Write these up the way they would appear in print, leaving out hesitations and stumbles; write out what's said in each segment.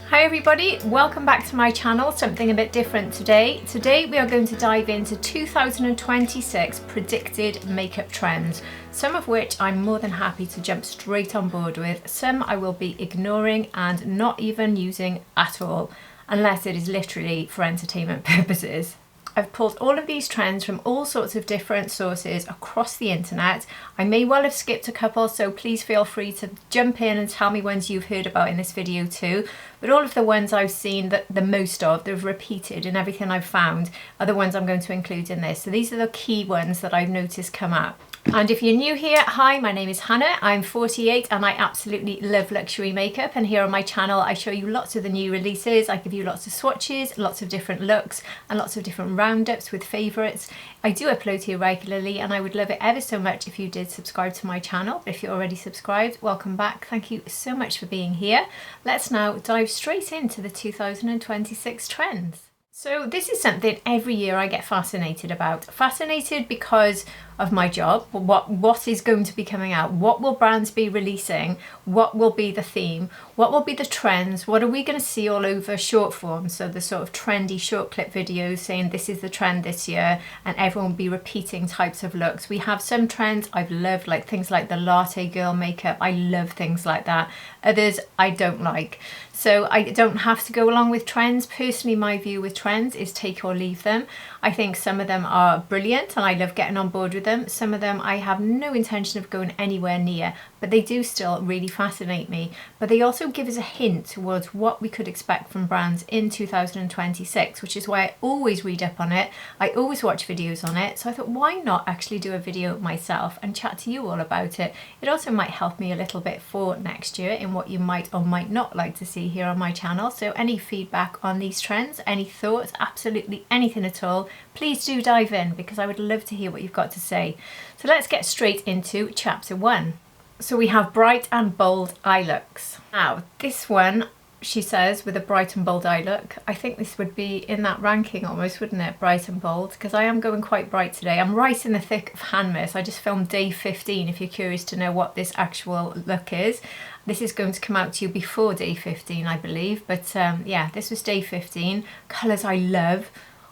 Hi everybody, welcome back to my channel, something a bit different today. Today we are going to dive into 2026 predicted makeup trends, some of which I'm more than happy to jump straight on board with, some I will be ignoring and not even using at all, unless it is literally for entertainment purposes. I've pulled all of these trends from all sorts of different sources across the internet. I may well have skipped a couple, so please feel free to jump in and tell me ones you've heard about in this video too. But all of the ones I've seen the most of, that have repeated in everything I've found, are the ones I'm going to include in this. So these are the key ones that I've noticed come up. And if you're new here, hi, my name is Hannah, I'm 48 and I absolutely love luxury makeup, and here on my channel I show you lots of the new releases. I give you lots of swatches, lots of different looks and lots of different roundups with favourites. I do upload here regularly and I would love it ever so much if you did subscribe to my channel. If you're already subscribed, welcome back, thank you so much for being here. Let's now dive straight into the 2026 trends. So this is something every year I get fascinated about. Fascinated because of my job, what is going to be coming out, what will brands be releasing, what will be the theme, what will be the trends, what are we going to see all over short form, so the sort of trendy short clip videos saying this is the trend this year, and everyone will be repeating types of looks. We have some trends I've loved, like things like the latte girl makeup. I love things like that. Others I don't like. So I don't have to go along with trends. Personally, my view with trends is take or leave them. I think some of them are brilliant and I love getting on board with them. Some of them I have no intention of going anywhere near, but they do still really fascinate me. But they also give us a hint towards what we could expect from brands in 2026, which is why I always read up on it. I always watch videos on it. So I thought, why not actually do a video myself and chat to you all about it? It also might help me a little bit for next year in what you might or might not like to see here on my channel. So any feedback on these trends, any thoughts, absolutely anything at all, please do dive in because I would love to hear what you've got to say. So let's get straight into chapter 1. So we have bright and bold eye looks. Now this one, she says, with a bright and bold eye look, I think this would be in that ranking almost, wouldn't it? Bright and bold, because I am going quite bright today. I'm right in the thick of Hanmas. I just filmed day 15 if you're curious to know what this actual look is. This is going to come out to you before day 15, I believe. But yeah, this was day 15. Colours I love.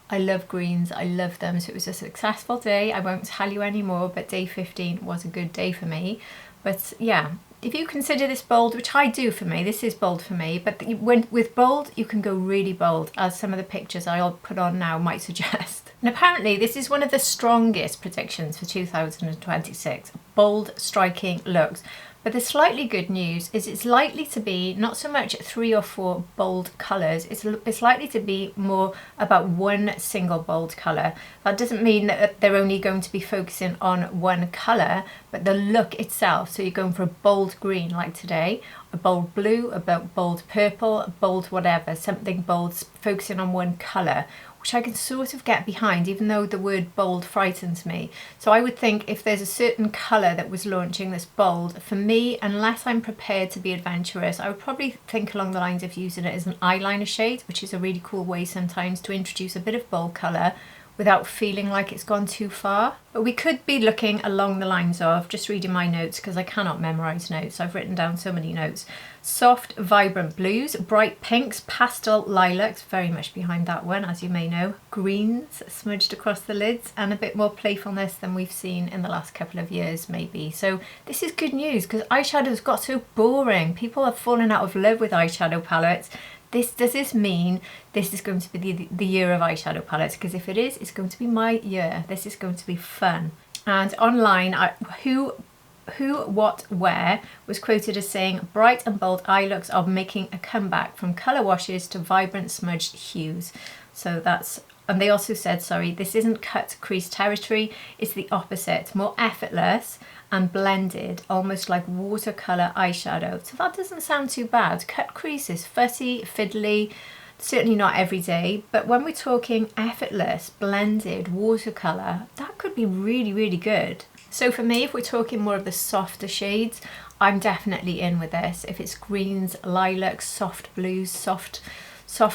I love greens, I love them. So it was a successful day. I won't tell you anymore, but day 15 was a good day for me. But yeah, if you consider this bold, which I do for me, this is bold for me, but with bold, you can go really bold, as some of the pictures I'll put on now might suggest. And apparently this is one of the strongest predictions for 2026, bold, striking looks. But the slightly good news is it's likely to be not so much 3 or 4 bold colours, it's likely to be more about one single bold colour. That doesn't mean that they're only going to be focusing on one colour, but the look itself. So you're going for a bold green like today, a bold blue, a bold purple, a bold whatever, something bold focusing on one colour, which I can sort of get behind, even though the word bold frightens me. So I would think if there's a certain colour that was launching that's bold, for me, unless I'm prepared to be adventurous, I would probably think along the lines of using it as an eyeliner shade, which is a really cool way sometimes to introduce a bit of bold colour without feeling like it's gone too far. But we could be looking along the lines of, just reading my notes because I cannot memorise notes, I've written down so many notes. Soft, vibrant blues, bright pinks, pastel lilacs, very much behind that one as you may know, greens smudged across the lids, and a bit more playfulness than we've seen in the last couple of years maybe. So this is good news because eyeshadows got so boring. People have fallen out of love with eyeshadow palettes. Does this mean this is going to be the year of eyeshadow palettes? Because if it is, it's going to be my year. This is going to be fun. And online, Who What Where was quoted as saying, bright and bold eye looks are making a comeback from colour washes to vibrant smudged hues. So that's, and they also said, sorry, this isn't cut crease territory, it's the opposite, more effortless and blended, almost like watercolour eyeshadow. So that doesn't sound too bad. Cut crease is fussy, fiddly, certainly not every day, but when we're talking effortless, blended, watercolour, that could be really, really good. So for me, if we're talking more of the softer shades, I'm definitely in with this. If it's greens, lilacs, soft blues, soft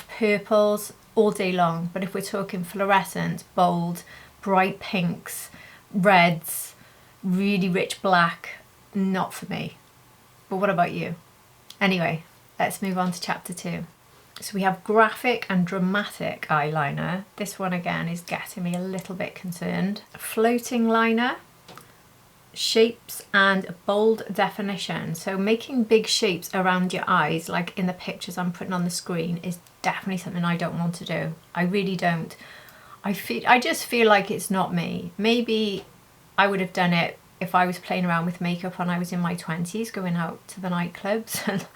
purples, all day long. But if we're talking fluorescent, bold, bright pinks, reds, really rich black, not for me. But what about you? Anyway, let's move on to chapter 2. So we have graphic and dramatic eyeliner. This one again is getting me a little bit concerned. Floating liner, shapes and bold definition. So making big shapes around your eyes, like in the pictures I'm putting on the screen, is definitely something I don't want to do. I really don't. I just feel like it's not me. Maybe I would have done it if I was playing around with makeup when I was in my 20s, going out to the nightclubs and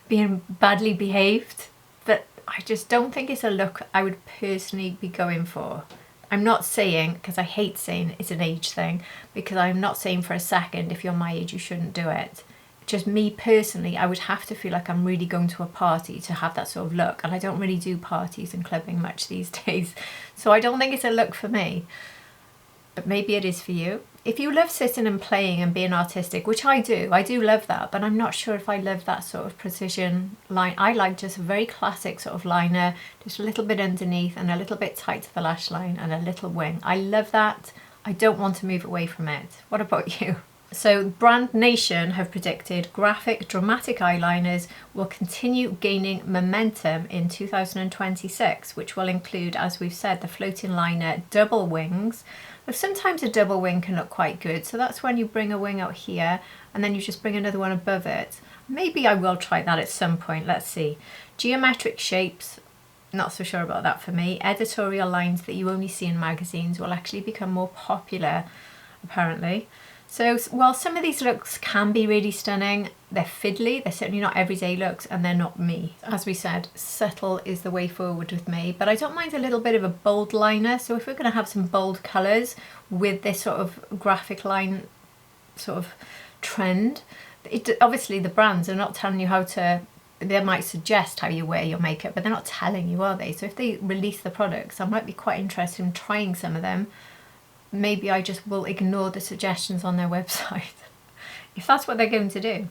being badly behaved. But I just don't think it's a look I would personally be going for. I'm not saying, because I hate saying it's an age thing, because I'm not saying for a second if you're my age you shouldn't do it. Just me personally, I would have to feel like I'm really going to a party to have that sort of look, and I don't really do parties and clubbing much these days, so I don't think it's a look for me. But maybe it is for you. If you love sitting and playing and being artistic, which I do love that, but I'm not sure if I love that sort of precision line. I like just a very classic sort of liner, just a little bit underneath and a little bit tight to the lash line and a little wing. I love that. I don't want to move away from it. What about you? So BrandNation have predicted graphic dramatic eyeliners will continue gaining momentum in 2026, which will include, as we've said, the floating liner double wings. But sometimes a double wing can look quite good, so that's when you bring a wing out here and then you just bring another one above it. Maybe I will try that at some point, let's see. Geometric shapes, not so sure about that for me. Editorial lines that you only see in magazines will actually become more popular, apparently. So while some of these looks can be really stunning, they're fiddly, they're certainly not everyday looks, and they're not me. As we said, subtle is the way forward with me, but I don't mind a little bit of a bold liner. So if we're going to have some bold colours with this sort of graphic line sort of trend, obviously the brands are not telling you how to, they might suggest how you wear your makeup, but they're not telling you, are they? So if they release the products, I might be quite interested in trying some of them. Maybe I just will ignore the suggestions on their website if that's what they're going to do.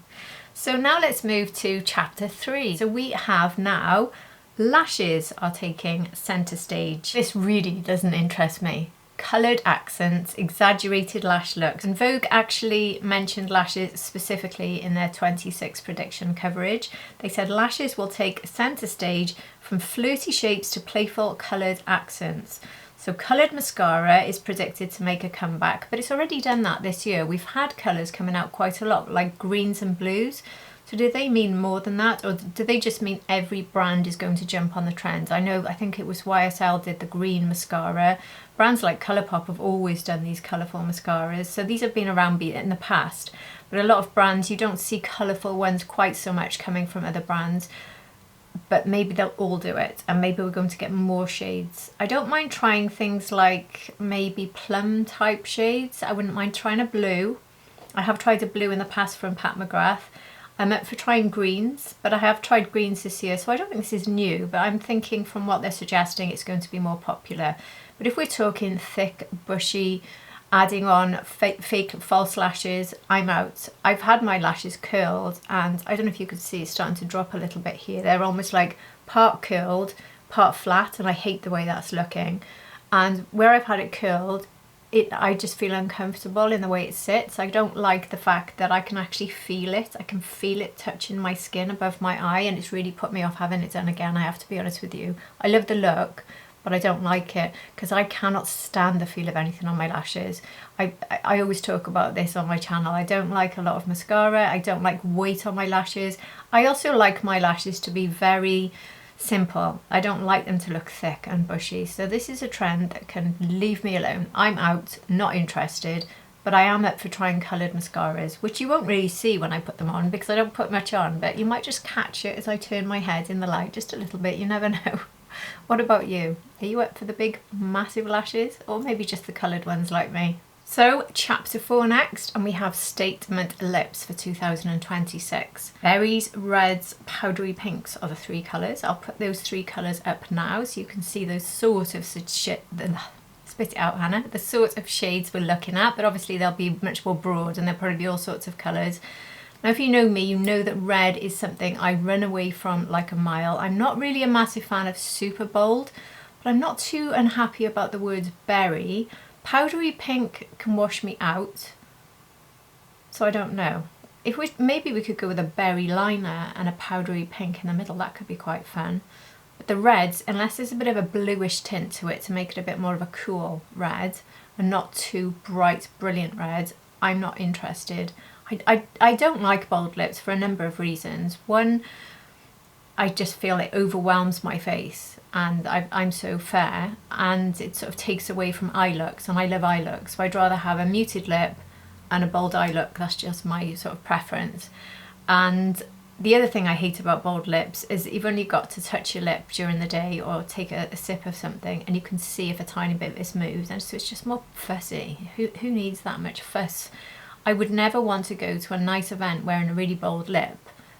So now let's move to chapter 3. So we have now lashes are taking centre stage. This really doesn't interest me. Coloured accents, exaggerated lash looks. And Vogue actually mentioned lashes specifically in their 26 prediction coverage. They said lashes will take centre stage from flirty shapes to playful coloured accents. So coloured mascara is predicted to make a comeback, but it's already done that this year. We've had colours coming out quite a lot, like greens and blues. So do they mean more than that, or do they just mean every brand is going to jump on the trend? I think it was YSL did the green mascara. Brands like Colourpop have always done these colourful mascaras. So these have been around in the past, but a lot of brands, you don't see colourful ones quite so much coming from other brands. But maybe they'll all do it, and maybe we're going to get more shades. I don't mind trying things like maybe plum type shades. I wouldn't mind trying a blue. I have tried a blue in the past from Pat McGrath. I'm up for trying greens, but I have tried greens this year, so I don't think this is new, but I'm thinking from what they're suggesting it's going to be more popular. But if we're talking thick, bushy, adding on fake false lashes, I'm out. I've had my lashes curled, and I don't know if you could see it's starting to drop a little bit here. They're almost like part curled, part flat, and I hate the way that's looking. And where I've had it curled, I just feel uncomfortable in the way it sits. I don't like the fact that I can actually feel it. I can feel it touching my skin above my eye, and it's really put me off having it done again, I have to be honest with you. I love the look, but I don't like it because I cannot stand the feel of anything on my lashes. I always talk about this on my channel. I don't like a lot of mascara. I don't like weight on my lashes. I also like my lashes to be very simple. I don't like them to look thick and bushy. So this is a trend that can leave me alone. I'm out, not interested, but I am up for trying coloured mascaras, which you won't really see when I put them on because I don't put much on, but you might just catch it as I turn my head in the light just a little bit. You never know. What about you? Are you up for the big massive lashes, or maybe just the coloured ones like me? So chapter 4 next, and we have statement lips for 2026. Berries, reds, powdery pinks are the 3 colours. I'll put those 3 colours up now so you can see those sort of spit it out, Hannah. The sort of shades we're looking at, but obviously they'll be much more broad and there'll probably be all sorts of colours. Now if you know me, you know that red is something I run away from like a mile. I'm not really a massive fan of super bold, but I'm not too unhappy about the word berry. Powdery pink can wash me out, so I don't know. Maybe we could go with a berry liner and a powdery pink in the middle. That could be quite fun. the reds, unless there's a bit of a bluish tint to it to make it a bit more of a cool red and not too bright, brilliant red, I'm not interested. I don't like bold lips for a number of reasons. One, I just feel it overwhelms my face, and I'm so fair, and it sort of takes away from eye looks, and I love eye looks, so I'd rather have a muted lip and a bold eye look. That's just my sort of preference. And the other thing I hate about bold lips is you've only got to touch your lip during the day or take a sip of something and you can see if a tiny bit of this moves, and so it's just more fussy. Who needs that much fuss? I would never want to go to a nice event wearing a really bold lip,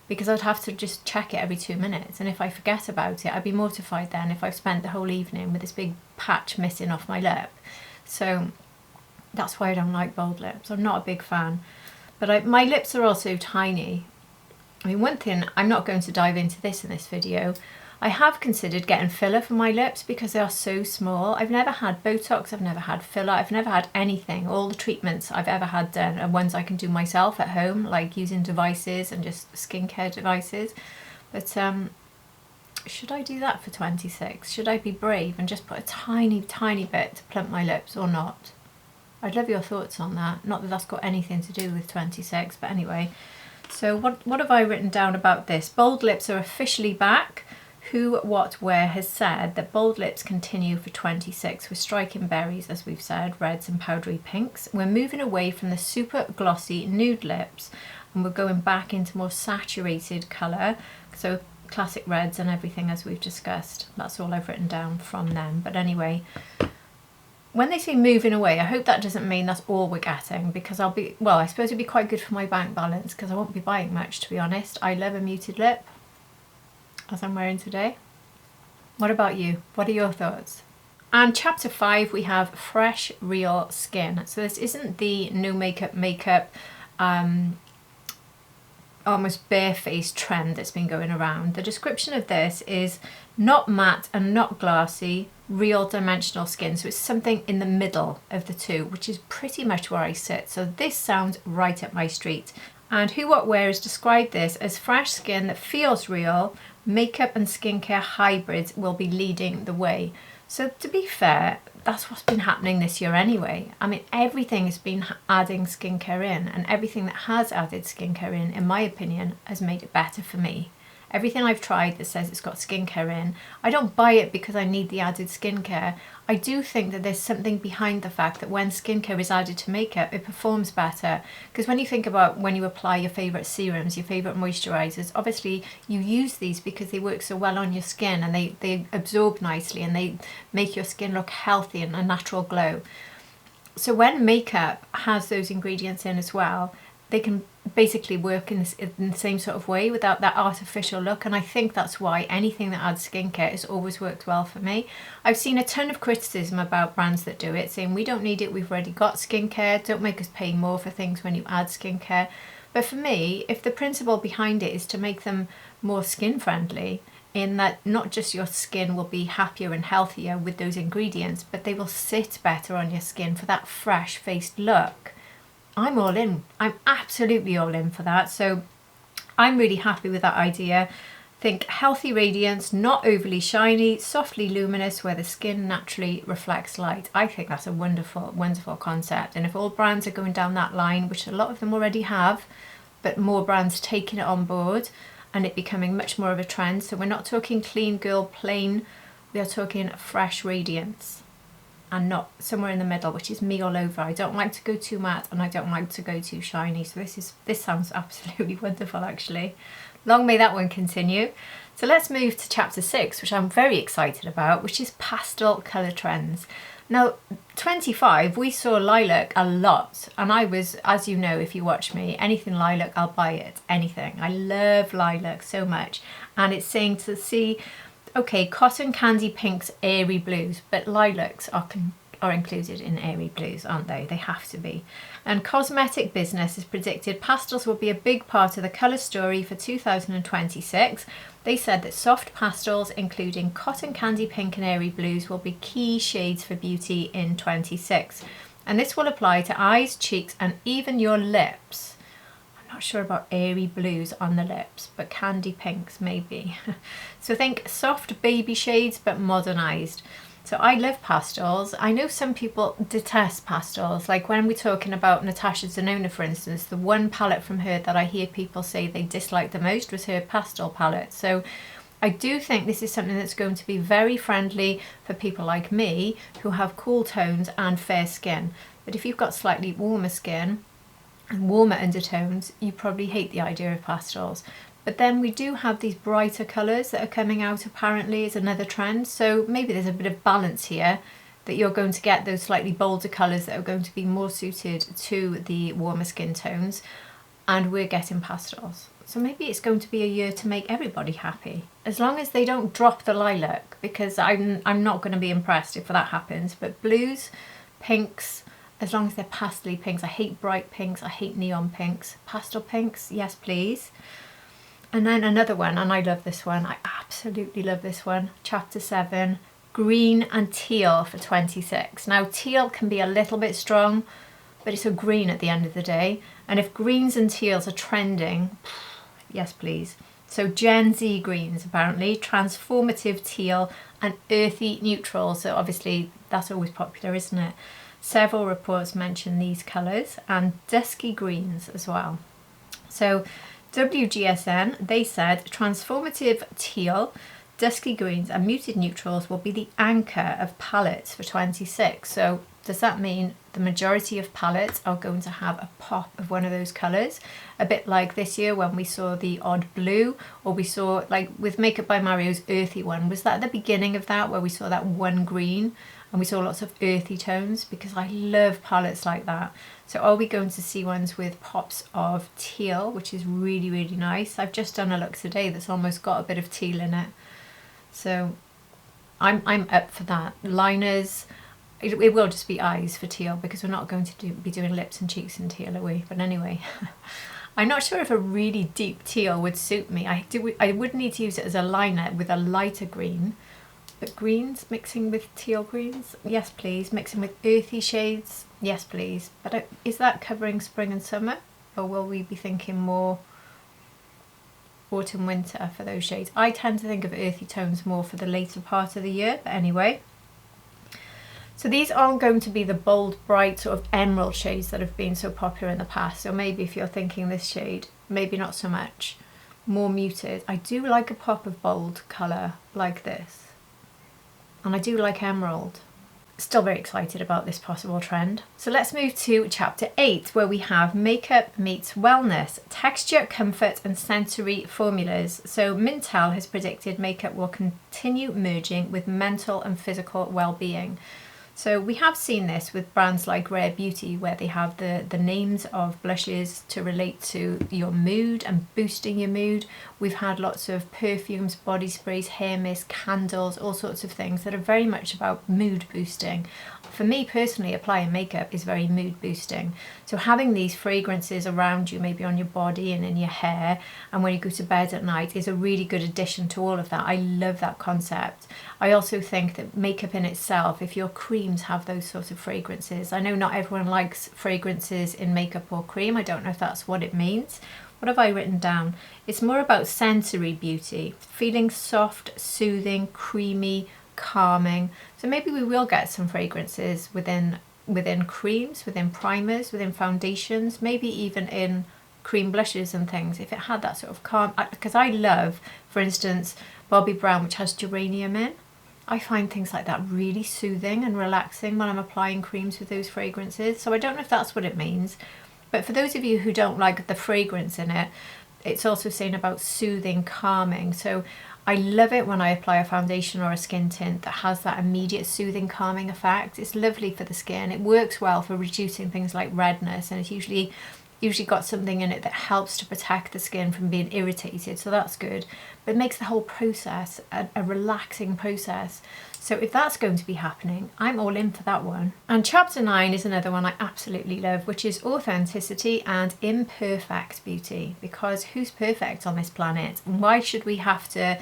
because I'd have to just check it every 2 minutes, and if I forget about it, I'd be mortified then if I've spent the whole evening with this big patch missing off my lip. So that's why I don't like bold lips. I'm not a big fan. But my lips are also tiny. I mean, one thing, I'm not going to dive into this in this video, I have considered getting filler for my lips because they are so small. I've never had Botox, I've never had filler, I've never had anything. All the treatments I've ever had done are ones I can do myself at home, like using devices and just skincare devices. But should I do that for 26? Should I be brave and just put a tiny, tiny bit to plump my lips or not? I'd love your thoughts on that. Not that that's got anything to do with 26, but anyway. So what have I written down about this? Bold lips are officially back. Who, What, Where has said that bold lips continue for 26 with striking berries, as we've said, reds and powdery pinks. We're moving away from the super glossy nude lips and we're going back into more saturated colour. So classic reds and everything, as we've discussed. That's all I've written down from them. But anyway, when they say moving away, I hope that doesn't mean that's all we're getting, because I suppose it'd be quite good for my bank balance because I won't be buying much, to be honest. I love a muted lip, as I'm wearing today. What about you? What are your thoughts? And chapter 5, we have fresh, real skin. So this isn't the no makeup, almost bare-faced trend that's been going around. The description of this is not matte and not glassy, real dimensional skin. So it's something in the middle of the two, which is pretty much where I sit. So this sounds right up my street. And Who What Wear has described this as fresh skin that feels real. Makeup and skincare hybrids will be leading the way. So to be fair, that's what's been happening this year anyway. I mean, everything has been adding skincare in, and everything that has added skincare in my opinion, has made it better for me. Everything I've tried that says it's got skincare in, I don't buy it because I need the added skincare. I do think that there's something behind the fact that when skincare is added to makeup, it performs better. Because when you think about when you apply your favourite serums, your favourite moisturisers, obviously you use these because they work so well on your skin and they absorb nicely and they make your skin look healthy and a natural glow. So when makeup has those ingredients in as well, they can basically work in the same sort of way without that artificial look, and I think that's why anything that adds skincare has always worked well for me. I've seen a ton of criticism about brands that do it, saying we don't need it, we've already got skincare, don't make us pay more for things when you add skincare. But for me, if the principle behind it is to make them more skin friendly, in that not just your skin will be happier and healthier with those ingredients, but they will sit better on your skin for that fresh faced look, I'm all in. I'm absolutely all in for that. So I'm really happy with that idea. Think healthy radiance, not overly shiny, softly luminous where the skin naturally reflects light. I think that's a wonderful, wonderful concept. And if all brands are going down that line, which a lot of them already have, but more brands taking it on board and it becoming much more of a trend. So we're not talking clean girl plain, we are talking fresh radiance. And not somewhere in the middle, which is me all over. I don't like to go too matte and I don't like to go too shiny. So this sounds absolutely wonderful, actually. Long may that one continue. So let's move to chapter 6, which I'm very excited about, which is pastel colour trends. Now, 25, we saw lilac a lot, and I was, as you know, if you watch me, anything lilac, I'll buy it, anything. I love lilac so much, and it's saying to see, okay, cotton candy pinks, airy blues, but lilacs are included in airy blues, aren't they? They have to be. And Cosmetic Business has predicted pastels will be a big part of the colour story for 2026. They said that soft pastels, including cotton candy pink and airy blues, will be key shades for beauty in 26. And this will apply to eyes, cheeks, and even your lips. I'm not sure about airy blues on the lips, but candy pinks maybe. So think soft baby shades but modernised. So I love pastels. I know some people detest pastels, like when we're talking about Natasha Denona, for instance, the one palette from her that I hear people say they dislike the most was her pastel palette. So I do think this is something that's going to be very friendly for people like me who have cool tones and fair skin. But if you've got slightly warmer skin and warmer undertones, you probably hate the idea of pastels. But then we do have these brighter colours that are coming out, apparently, is another trend. So maybe there's a bit of balance here, that you're going to get those slightly bolder colours that are going to be more suited to the warmer skin tones, and we're getting pastels. So maybe it's going to be a year to make everybody happy, as long as they don't drop the lilac, because I'm not going to be impressed if that happens. But blues, pinks, as long as they're pastel pinks. I hate bright pinks, I hate neon pinks. Pastel pinks, yes please. And then another one, and I love this one, I absolutely love this one, Chapter 7, green and teal for 26. Now teal can be a little bit strong, but it's a green at the end of the day. And if greens and teals are trending, yes please. So Gen Z greens apparently, transformative teal and earthy neutral. So obviously that's always popular, isn't it? Several reports mention these colours, and dusky greens as well. So WGSN, they said transformative teal, dusky greens and muted neutrals will be the anchor of palettes for 26. So does that mean the majority of palettes are going to have a pop of one of those colours? A bit like this year when we saw the odd blue, or we saw, like with Makeup by Mario's earthy one, was that the beginning of that, where we saw that one green and we saw lots of earthy tones? Because I love palettes like that. So are we going to see ones with pops of teal, which is really, really nice? I've just done a look today that's almost got a bit of teal in it. So I'm up for that. Liners, it will just be eyes for teal, because we're not going to be doing lips and cheeks in teal, are we? But anyway, I'm not sure if a really deep teal would suit me. I would need to use it as a liner with a lighter green. But greens mixing with teal greens, yes please. Mixing with earthy shades, yes please. But is that covering spring and summer, or will we be thinking more autumn winter for those shades? I tend to think of earthy tones more for the later part of the year, but anyway. So these aren't going to be the bold, bright sort of emerald shades that have been so popular in the past. So maybe if you're thinking this shade, maybe not so much. More muted. I do like a pop of bold colour like this. And I do like emerald. Still very excited about this possible trend. So let's move to Chapter 8, where we have makeup meets wellness, texture, comfort and sensory formulas. So Mintel has predicted makeup will continue merging with mental and physical well-being. So we have seen this with brands like Rare Beauty, where they have the names of blushes to relate to your mood and boosting your mood. We've had lots of perfumes, body sprays, hair mist, candles, all sorts of things that are very much about mood boosting. For me personally, applying makeup is very mood boosting. So having these fragrances around you, maybe on your body and in your hair, and when you go to bed at night, is a really good addition to all of that. I love that concept. I also think that makeup in itself, if your creams have those sorts of fragrances, I know not everyone likes fragrances in makeup or cream. I don't know if that's what it means. What have I written down? It's more about sensory beauty, feeling soft, soothing, creamy, calming. So maybe we will get some fragrances within creams, within primers, within foundations, maybe even in cream blushes and things, if it had that sort of calm. Because I love, for instance, Bobbi Brown, which has geranium in. I find things like that really soothing and relaxing when I'm applying creams with those fragrances. So I don't know if that's what it means, but for those of you who don't like the fragrance in it, it's also saying about soothing, calming. So I love it when I apply a foundation or a skin tint that has that immediate soothing, calming effect. It's lovely for the skin. It works well for reducing things like redness, and it's usually got something in it that helps to protect the skin from being irritated, so that's good. But it makes the whole process a relaxing process. So if that's going to be happening, I'm all in for that one. And Chapter 9 is another one I absolutely love, which is authenticity and imperfect beauty. Because who's perfect on this planet? Why should we have to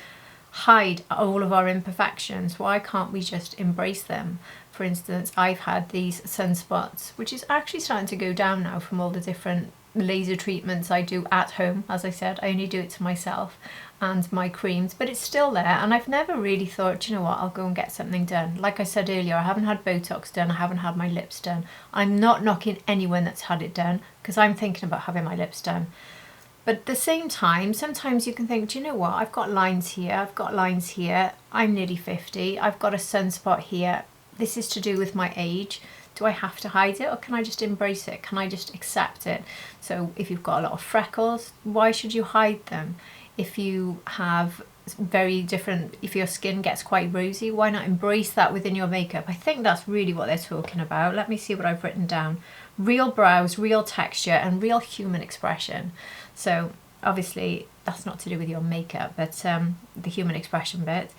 hide all of our imperfections? Why can't we just embrace them? For instance, I've had these sunspots, which is actually starting to go down now from all the different laser treatments I do at home. As I said, I only do it to myself and my creams, but it's still there, and I've never really thought, you know what, I'll go and get something done. Like I said earlier, I haven't had Botox done, I haven't had my lips done. I'm not knocking anyone that's had it done, because I'm thinking about having my lips done. But at the same time, sometimes you can think, do you know what, I've got lines here, I've got lines here, I'm nearly 50, I've got a sunspot here, this is to do with my age. Do I have to hide it, or can I just embrace it? Can I just accept it? So if you've got a lot of freckles, why should you hide them? If you have very different, if your skin gets quite rosy, why not embrace that within your makeup? I think that's really what they're talking about. Let me see what I've written down. Real brows, real texture, and real human expression. So obviously that's not to do with your makeup, but the human expression bit.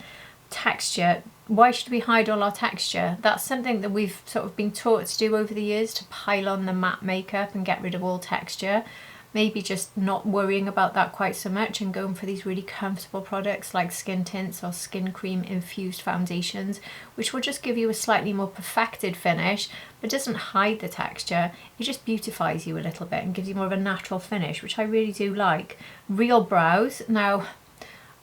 Texture, why should we hide all our texture? That's something that we've sort of been taught to do over the years, to pile on the matte makeup and get rid of all texture. Maybe just not worrying about that quite so much and going for these really comfortable products like skin tints or skin cream infused foundations, which will just give you a slightly more perfected finish, but doesn't hide the texture. It just beautifies you a little bit and gives you more of a natural finish, which I really do like. Real brows. Now,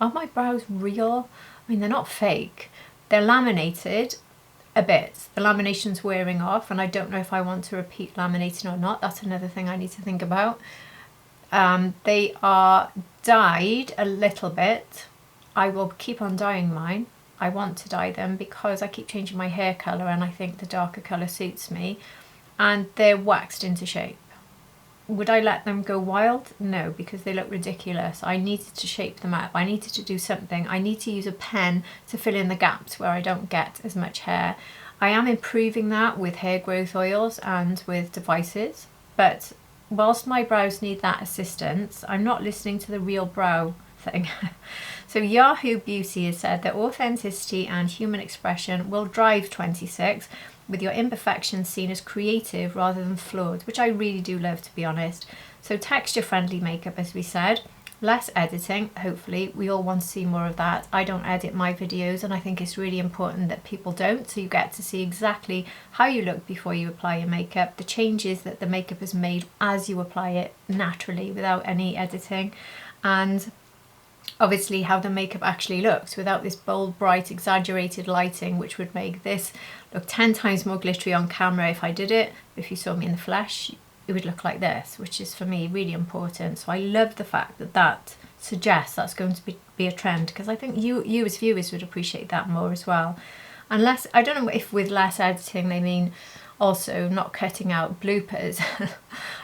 are my brows real? I mean, they're not fake. They're laminated a bit. The lamination's wearing off, and I don't know if I want to repeat laminating or not. That's another thing I need to think about. They are dyed a little bit. I will keep on dyeing mine. I want to dye them because I keep changing my hair colour, and I think the darker colour suits me. And they're waxed into shape. Would I let them go wild? No, because they look ridiculous. I needed to shape them up. I needed to do something. I need to use a pen to fill in the gaps where I don't get as much hair. I am improving that with hair growth oils and with devices, but whilst my brows need that assistance, I'm not listening to the real brow thing. So Yahoo Beauty has said that authenticity and human expression will drive 26, with your imperfections seen as creative rather than flawed, which I really do love, to be honest. So texture friendly makeup, as we said, less editing. Hopefully we all want to see more of that. I don't edit my videos, and I think it's really important that people don't, so you get to see exactly how you look before you apply your makeup, the changes that the makeup has made as you apply it naturally without any editing, and obviously how the makeup actually looks without this bold, bright, exaggerated lighting, which would make this look 10 times more glittery on camera if I did it. If you saw me in the flesh, it would look like this, which is for me really important. So I love the fact that that suggests that's going to be a trend, because I think you as viewers would appreciate that more as well. Unless, I don't know if with less editing they mean also not cutting out bloopers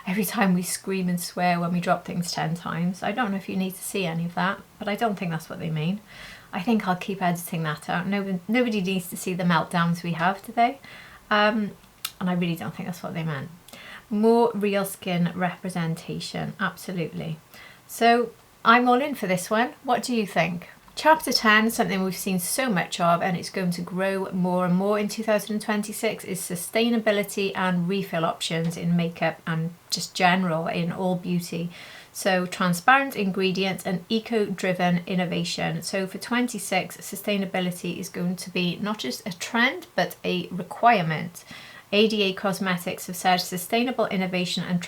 every time we scream and swear when we drop things 10 times. I don't know if you need to see any of that, but I don't think that's what they mean. I think I'll keep editing that out. Nobody needs to see the meltdowns we have today. And I really don't think that's what they meant. More real skin representation, absolutely. So I'm all in for this one. What do you think? Chapter 10, something we've seen so much of, and it's going to grow more and more in 2026, is sustainability and refill options in makeup and just general in all beauty. So transparent ingredients and eco-driven innovation. So for 26, sustainability is going to be not just a trend, but a requirement. ADA Cosmetics have said sustainable innovation and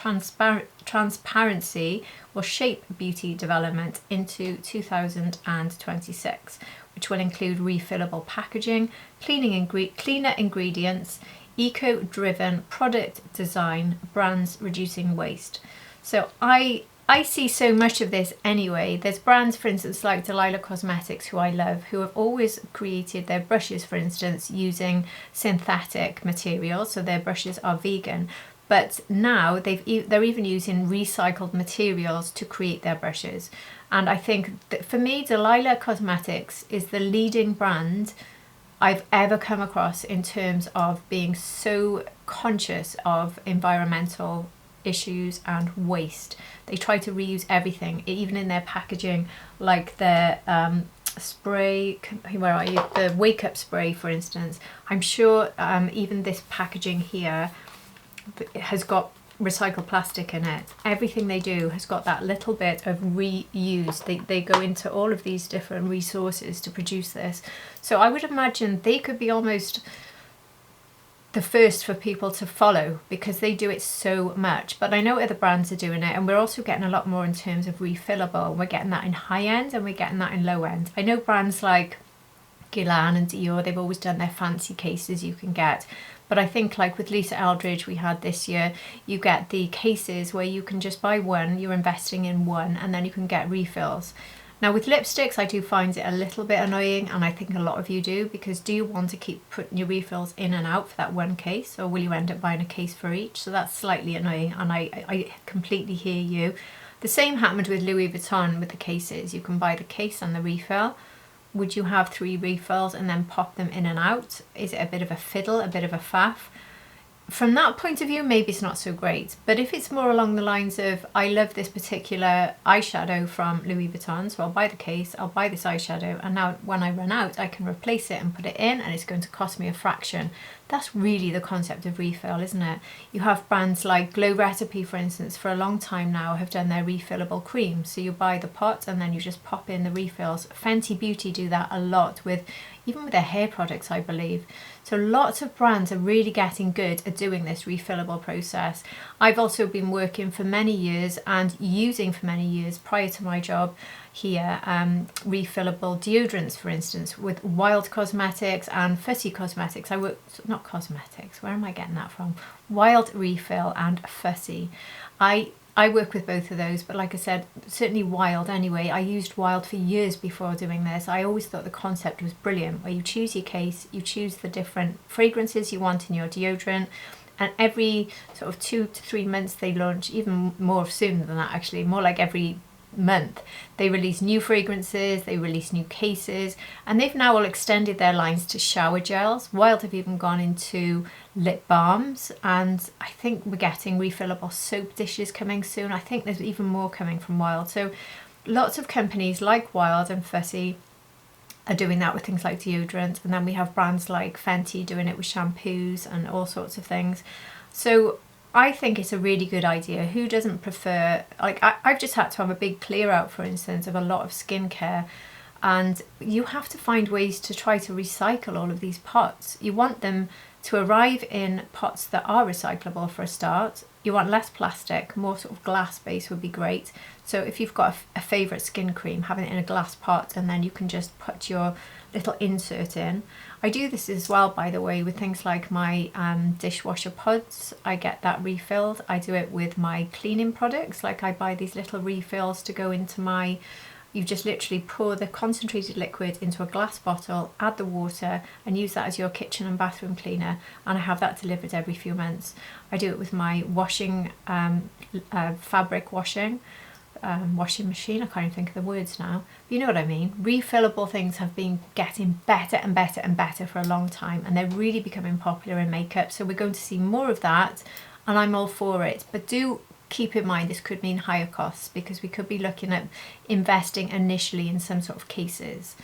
transparency will shape beauty development into 2026, which will include refillable packaging, cleaner ingredients, eco-driven product design, brands reducing waste. So I see so much of this anyway. There's brands, for instance, like Delilah Cosmetics, who I love, who have always created their brushes, for instance, using synthetic materials. So their brushes are vegan. But now they're even using recycled materials to create their brushes. And I think that for me, Delilah Cosmetics is the leading brand I've ever come across in terms of being so conscious of environmental issues and waste. They try to reuse everything, even in their packaging, like their spray, where are you? The wake up spray, for instance. I'm sure even this packaging here has got recycled plastic in it. Everything they do has got that little bit of reuse. They go into all of these different resources to produce this. So I would imagine they could be almost the first for people to follow because they do it so much. But I know other brands are doing it, and we're also getting a lot more in terms of refillable. We're getting that in high end and we're getting that in low end. I know brands like Guerlain and Dior, they've always done their fancy cases you can get. But I think like with Lisa Eldridge we had this year, you get the cases where you can just buy one, you're investing in one, and then you can get refills. Now with lipsticks, I do find it a little bit annoying, and I think a lot of you do, because do you want to keep putting your refills in and out for that one case, or will you end up buying a case for each? So that's slightly annoying, and I completely hear you. The same happened with Louis Vuitton with the cases. You can buy the case and the refill. Would you have 3 refills and then pop them in and out? Is it a bit of a fiddle, a bit of a faff? From that point of view, maybe it's not so great. But if it's more along the lines of, I love this particular eyeshadow from Louis Vuitton, so I'll buy the case, I'll buy this eyeshadow, and now when I run out, I can replace it and put it in, and it's going to cost me a fraction. That's really the concept of refill, isn't it? You have brands like Glow Recipe, for instance, for a long time now have done their refillable creams. So you buy the pot and then you just pop in the refills. Fenty Beauty do that a lot with, even with their hair products, I believe. So lots of brands are really getting good at doing this refillable process. I've also been working for many years and using for many years prior to my job here, refillable deodorants, for instance, with Wild Cosmetics and Fussy Cosmetics. I work, not cosmetics, where am I getting that from? Wild Refill and Fussy. I work with both of those, but like I said, certainly Wild anyway. I used Wild for years before doing this. I always thought the concept was brilliant, where you choose your case, you choose the different fragrances you want in your deodorant, and every sort of 2 to 3 months they launch, even more soon than that actually, more like every month they release new fragrances, they release new cases, and they've now all extended their lines to shower gels. Wild have even gone into lip balms, and I think we're getting refillable soap dishes coming soon. I think there's even more coming from Wild. So lots of companies like Wild and Fussy are doing that with things like deodorant, and then we have brands like Fenty doing it with shampoos and all sorts of things. So I think it's a really good idea. Who doesn't prefer, like I've just had to have a big clear out, for instance, of a lot of skincare, and you have to find ways to try to recycle all of these pots. You want them to arrive in pots that are recyclable for a start. You want less plastic, more sort of glass base would be great. So if you've got a favourite skin cream, having it in a glass pot, and then you can just put your little insert in. I do this as well, by the way, with things like my dishwasher pods. I get that refilled. I do it with my cleaning products. Like I buy these little refills to go into my, you just literally pour the concentrated liquid into a glass bottle, add the water, and use that as your kitchen and bathroom cleaner, and I have that delivered every few months. I do it with my washing, fabric washing machine. I can't even think of the words now. But you know what I mean. Refillable things have been getting better and better and better for a long time, and they're really becoming popular in makeup. So we're going to see more of that, and I'm all for it. But do keep in mind this could mean higher costs, because we could be looking at investing initially in some sort of cases.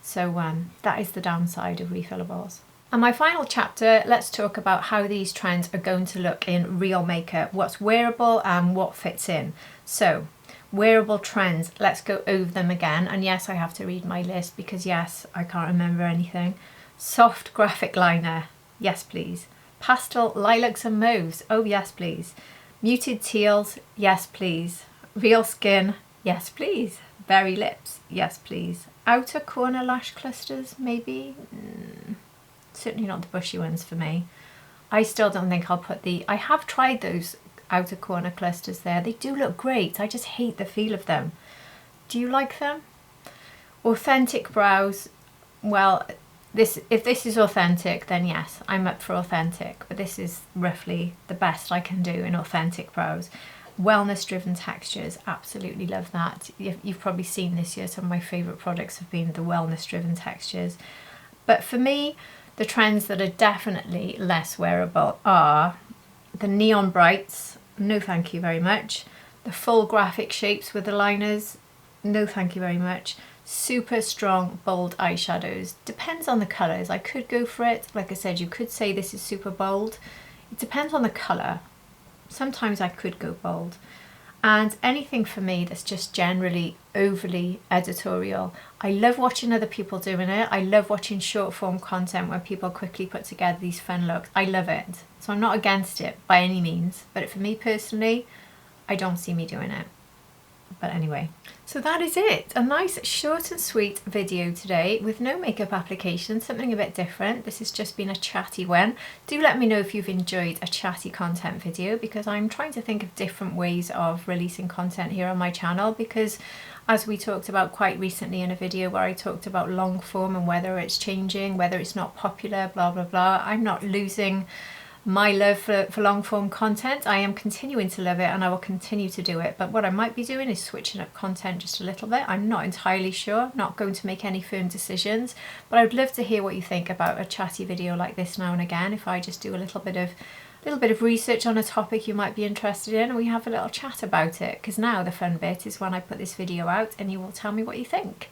So that is the downside of refillables. And my final chapter, let's talk about how these trends are going to look in real makeup, what's wearable and what fits in. So wearable trends, let's go over them again. And yes, I have to read my list because yes, I can't remember anything. Soft graphic liner, yes please. Pastel lilacs and mauves, oh yes please. Muted teals, yes please. Real skin, yes please. Berry lips, yes please. Outer corner lash clusters, maybe? Certainly not the bushy ones for me. I still don't think I'll put I have tried those outer corner clusters there. They do look great. I just hate the feel of them. Do you like them? Authentic brows. Well, if this is authentic, then yes, I'm up for authentic. But this is roughly the best I can do in authentic brows. Wellness driven textures, absolutely love that. You've probably seen this year, some of my favourite products have been the wellness driven textures. But for me, the trends that are definitely less wearable are the neon brights, no thank you very much. The full graphic shapes with the liners, no thank you very much. Super strong, bold eyeshadows. Depends on the colours. I could go for it. Like I said, you could say this is super bold. It depends on the colour. Sometimes I could go bold. And anything for me that's just generally overly editorial. I love watching other people doing it. I love watching short form content where people quickly put together these fun looks. I love it. So I'm not against it by any means, but for me personally, I don't see me doing it. But anyway, so that is it. A nice short and sweet video today with no makeup application, something a bit different. This has just been a chatty one. Do let me know if you've enjoyed a chatty content video, because I'm trying to think of different ways of releasing content here on my channel, because as we talked about quite recently in a video where I talked about long form and whether it's changing, whether it's not popular, blah blah blah, I'm not losing my love for long form content. I am continuing to love it and I will continue to do it, but what I might be doing is switching up content just a little bit. I'm not entirely sure, not going to make any firm decisions, but I would love to hear what you think about a chatty video like this now and again. If I just do a little bit of research on a topic you might be interested in and we have a little chat about it, because now the fun bit is when I put this video out and you will tell me what you think.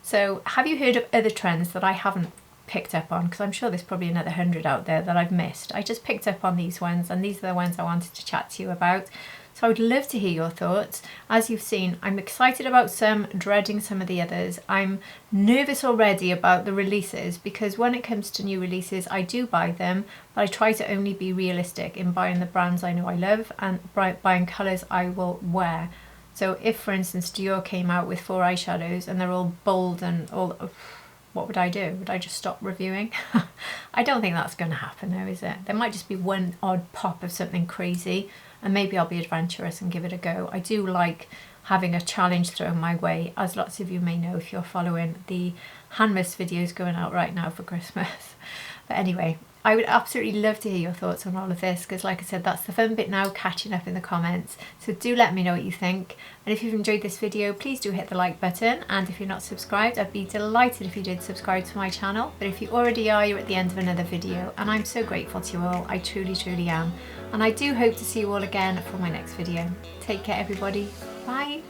So have you heard of other trends that I haven't picked up on? Because I'm sure there's probably another 100 out there that I've missed. I just picked up on these ones and these are the ones I wanted to chat to you about. So I would love to hear your thoughts. As you've seen, I'm excited about some, dreading some of the others. I'm nervous already about the releases, because when it comes to new releases, I do buy them, but I try to only be realistic in buying the brands I know I love and buying colours I will wear. So if, for instance, Dior came out with 4 eyeshadows and they're all bold and all, what would I do? Would I just stop reviewing? I don't think that's going to happen though, is it? There might just be one odd pop of something crazy and maybe I'll be adventurous and give it a go. I do like having a challenge thrown my way, as lots of you may know if you're following the Handmas videos going out right now for Christmas. But anyway, I would absolutely love to hear your thoughts on all of this, because like I said, that's the fun bit now, catching up in the comments. So do let me know what you think. And if you've enjoyed this video, please do hit the like button. And if you're not subscribed, I'd be delighted if you did subscribe to my channel. But if you already are, you're at the end of another video. And I'm so grateful to you all. I truly, truly am. And I do hope to see you all again for my next video. Take care, everybody. Bye.